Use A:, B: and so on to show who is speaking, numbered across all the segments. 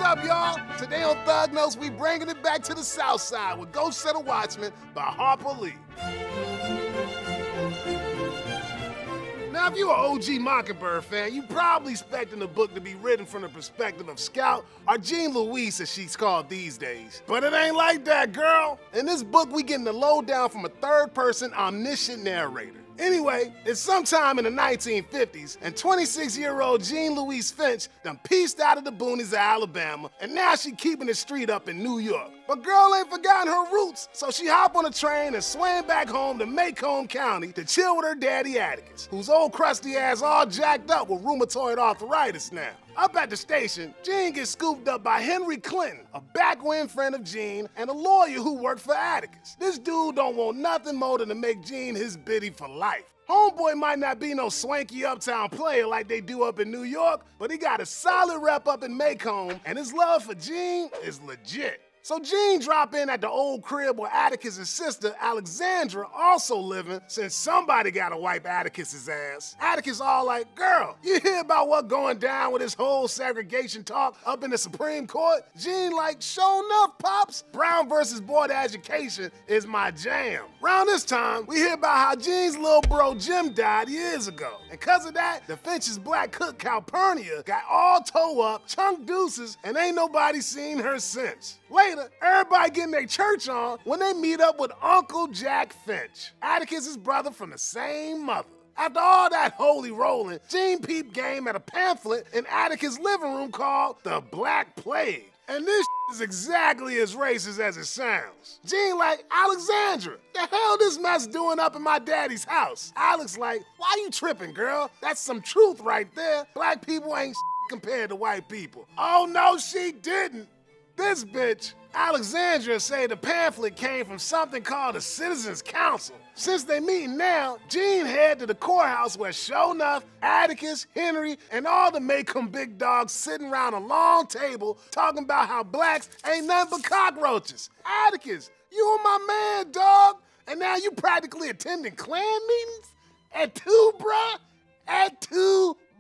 A: up, y'all? Today on Thug Notes, we bringing it back to the South Side with Set A Watchman by Harper Lee. Now, if you're an OG Mockingbird fan, you probably expecting the book to be written from the perspective of Scout, or Jean Louise as she's called these days. But it ain't like that, girl. In this book, we getting the lowdown from a third-person omniscient narrator. Anyway, it's sometime in the 1950s, and 26-year-old Jean Louise Finch done pieced out of the boonies of Alabama, and now she keeping the street up in New York. But girl ain't forgotten her roots, so she hop on a train and swing back home to Maycomb County to chill with her daddy Atticus, whose old crusty ass all jacked up with rheumatoid arthritis now. Up at the station, Jean gets scooped up by Henry Clinton, a backwind friend of Jean and a lawyer who worked for Atticus. This dude don't want nothing more than to make Jean his biddy for life. Homeboy might not be no swanky uptown player like they do up in New York, but he got a solid rep up in Maycomb, and his love for Jean is legit. So Jean drop in at the old crib where Atticus' sister, Alexandra, also living, since somebody gotta wipe Atticus' ass. Atticus all like, girl, you hear about what going down with this whole segregation talk up in the Supreme Court? Jean like, sure enough, Pops, Brown versus Board of Education is my jam. Around this time, we hear about how Jean's little bro Jim died years ago. And cause of that, the Finch's black cook Calpurnia got all toe up, chunk deuces, and ain't nobody seen her since. Later, everybody getting their church on when they meet up with Uncle Jack Finch, Atticus' brother from the same mother. After all that holy rolling, Jean peeped game at a pamphlet in Atticus' living room called The Black Plague. And this is exactly as racist as it sounds. Jean like, Alexandra, the hell this mess doing up in my daddy's house? Alex like, why you tripping, girl? That's some truth right there. Black people ain't compared to white people. Oh no, she didn't. This bitch, Alexandra, say the pamphlet came from something called the Citizens Council. Since they meeting now, Jean head to the courthouse where sure enough, Atticus, Henry, and all the Maycomb big dogs sitting around a long table talking about how blacks ain't nothing but cockroaches. Atticus, you are my man, dog. And now you practically attending Klan meetings? At two,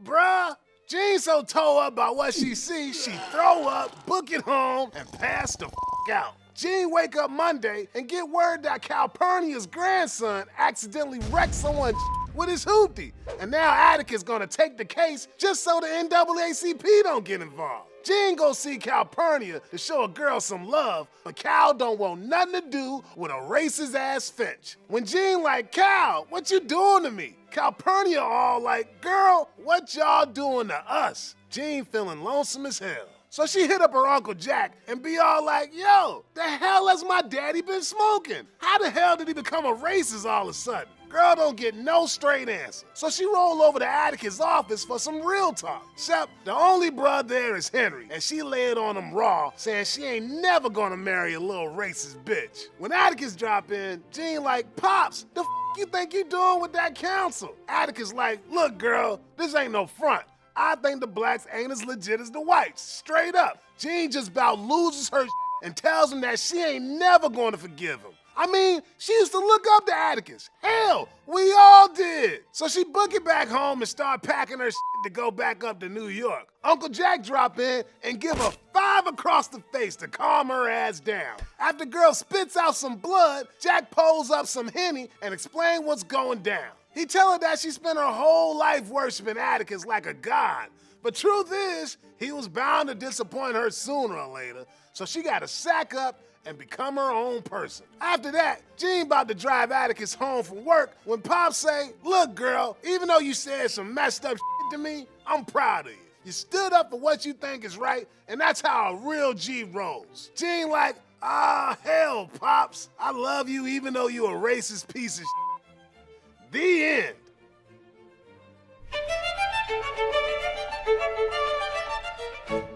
A: bruh? Jean so toe up by what she sees, she throw up, book it home, and pass the out. Jean wake up Monday and get word that Calpurnia's grandson accidentally wrecked someone with his hoopty. And now Atticus gonna take the case just so the NAACP don't get involved. Jean go see Calpurnia to show a girl some love, but Cal don't want nothing to do with a racist ass Finch. When Jean like, Cal, what you doing to me? Calpurnia all like, girl, what y'all doing to us? Jean feeling lonesome as hell. So she hit up her Uncle Jack and be all like, yo, the hell has my daddy been smoking? How the hell did he become a racist all of a sudden? Girl don't get no straight answer. So she roll over to Atticus' office for some real talk. Except the only bruh there is Henry, and she laid on him raw, saying she ain't never gonna marry a little racist bitch. When Atticus drop in, Jean like, Pops, the you think you doing with that council? Atticus like, look girl, this ain't no front. I think the blacks ain't as legit as the whites, straight up. Jean just about loses her and tells him that she ain't never gonna forgive him. I mean, she used to look up to Atticus. Hell, we all did. So she book it back home and start packing her to go back up to New York. Uncle Jack drop in and give her 5 across the face to calm her ass down. After girl spits out some blood, Jack pulls up some Henny and explain what's going down. He tell her that she spent her whole life worshiping Atticus like a god. But truth is, he was bound to disappoint her sooner or later, so she gotta sack up and become her own person. After that, Jean about to drive Atticus home from work when Pop say, look girl, even though you said some messed up shit to me, I'm proud of you. You stood up for what you think is right, and that's how a real G rolls. Jean like, hell, Pops, I love you even though you a racist piece of shit. The end.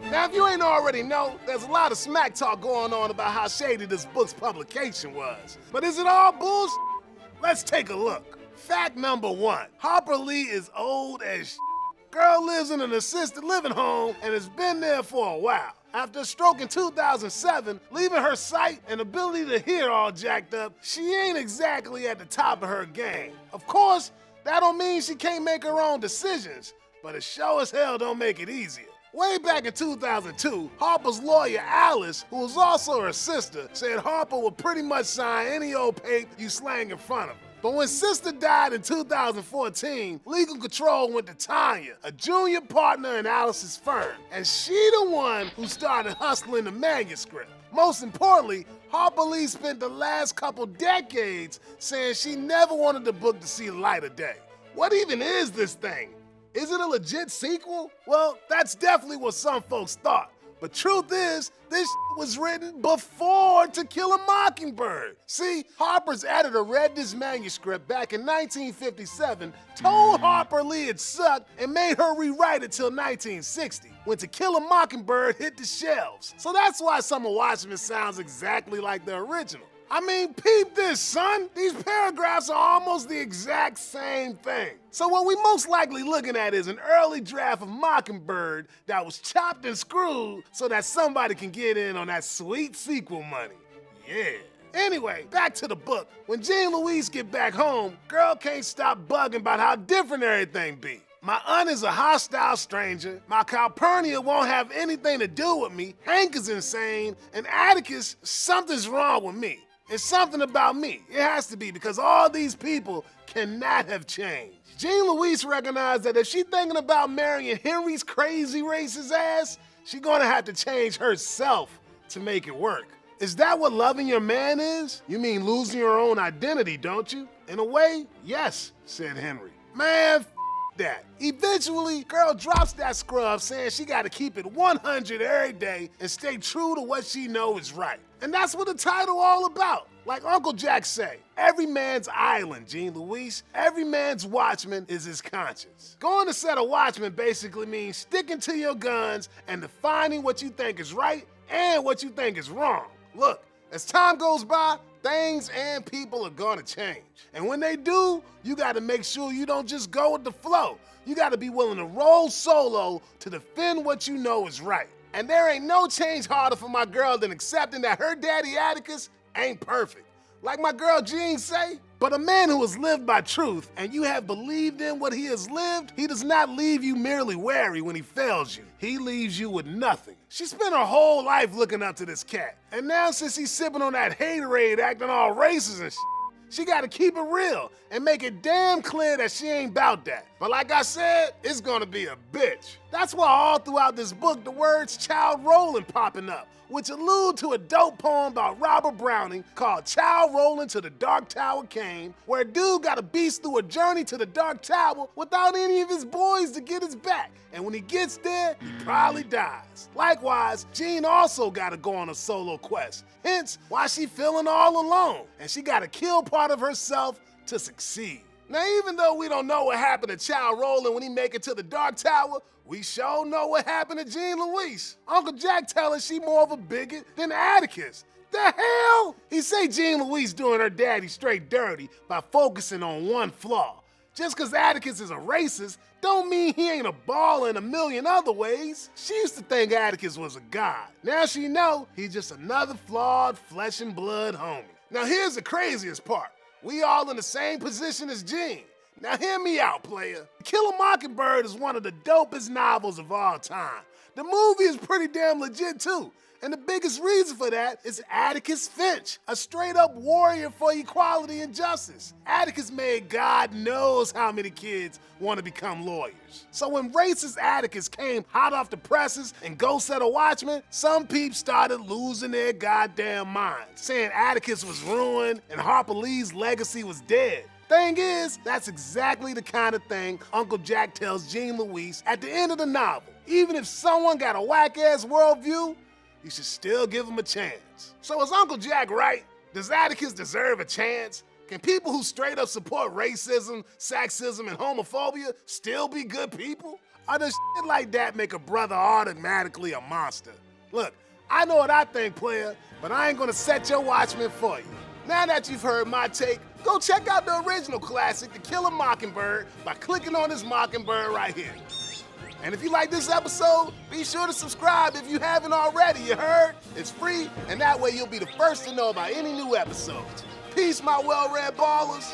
A: Now, if you ain't already know, there's a lot of smack talk going on about how shady this book's publication was. But is it all bullshit? Let's take a look. Fact number 1, Harper Lee is old as shit. Girl lives in an assisted living home and has been there for a while. After a stroke in 2007, leaving her sight and ability to hear all jacked up, she ain't exactly at the top of her game. Of course, that don't mean she can't make her own decisions, but it sure as hell don't make it easier. Way back in 2002, Harper's lawyer Alice, who was also her sister, said Harper would pretty much sign any old paper you slang in front of her. But when sister died in 2014, legal control went to Tanya, a junior partner in Alice's firm, and she the one who started hustling the manuscript. Most importantly, Harper Lee spent the last couple decades saying she never wanted the book to see the light of day. What even is this thing? Is it a legit sequel? Well, that's definitely what some folks thought. But truth is, this was written before To Kill a Mockingbird. See, Harper's editor read this manuscript back in 1957, told Harper Lee it sucked, and made her rewrite it till 1960, when To Kill a Mockingbird hit the shelves. So that's why some of Watchmen sounds exactly like the original. I mean, peep this, son. These paragraphs are almost the exact same thing. So what we most likely looking at is an early draft of Mockingbird that was chopped and screwed so that somebody can get in on that sweet sequel money. Yeah. Anyway, back to the book. When Jean Louise get back home, girl can't stop bugging about how different everything be. My aunt is a hostile stranger, my Calpurnia won't have anything to do with me, Hank is insane, and Atticus, something's wrong with me. It's something about me. It has to be, because all these people cannot have changed. Jean Louise recognized that if she's thinking about marrying Henry's crazy racist ass, she's gonna have to change herself to make it work. Is that what loving your man is? You mean losing your own identity, don't you? In a way, yes, said Henry. Man, that. Eventually, girl drops that scrub saying she gotta keep it 100 every day and stay true to what she know is right. And that's what the title all about. Like Uncle Jack say, every man's island, Jean Louise. Every man's watchman is his conscience. Going to Set A Watchman basically means sticking to your guns and defining what you think is right and what you think is wrong. Look, as time goes by, things and people are gonna change. And when they do, you gotta make sure you don't just go with the flow. You gotta be willing to roll solo to defend what you know is right. And there ain't no change harder for my girl than accepting that her daddy Atticus ain't perfect. Like my girl Jean say, but a man who has lived by truth and you have believed in what he has lived, he does not leave you merely wary when he fails you. He leaves you with nothing. She spent her whole life looking up to this cat. And now since he's sipping on that haterade acting all racist and she gotta keep it real and make it damn clear that she ain't about that. But like I said, it's gonna be a bitch. That's why all throughout this book the words child rolling popping up, which allude to a dope poem by Robert Browning called Child Rolling to the Dark Tower Came, where a dude got a beast through a journey to the Dark Tower without any of his boys to get his back. And when he gets there, he probably dies. Likewise, Jean also gotta go on a solo quest, hence why she feeling all alone, and she gotta kill part of herself to succeed. Now, even though we don't know what happened to Child Rowland when he make it to the Dark Tower, we sure know what happened to Jean Louise. Uncle Jack tell us she more of a bigot than Atticus. The hell? He say Jean Louise doing her daddy straight dirty by focusing on one flaw. Just cause Atticus is a racist don't mean he ain't a baller in a million other ways. She used to think Atticus was a god. Now she know he's just another flawed flesh and blood homie. Now here's the craziest part. We all in the same position as Jean. Now hear me out, player. To Kill a Mockingbird is one of the dopest novels of all time. The movie is pretty damn legit too. And the biggest reason for that is Atticus Finch, a straight up warrior for equality and justice. Atticus made God knows how many kids want to become lawyers. So when racist Atticus came hot off the presses and Go Set A Watchman, some peeps started losing their goddamn minds, saying Atticus was ruined and Harper Lee's legacy was dead. Thing is, that's exactly the kind of thing Uncle Jack tells Jean Louise at the end of the novel. Even if someone got a whack-ass worldview, you should still give him a chance. So is Uncle Jack right? Does Atticus deserve a chance? Can people who straight up support racism, sexism, and homophobia still be good people? Or does shit like that make a brother automatically a monster? Look, I know what I think, player, but I ain't gonna set your Watchmen for you. Now that you've heard my take, go check out the original classic, To Kill a Mockingbird, by clicking on this mockingbird right here. And if you like this episode, be sure to subscribe if you haven't already, you heard? It's free, and that way you'll be the first to know about any new episodes. Peace, my well-read ballers.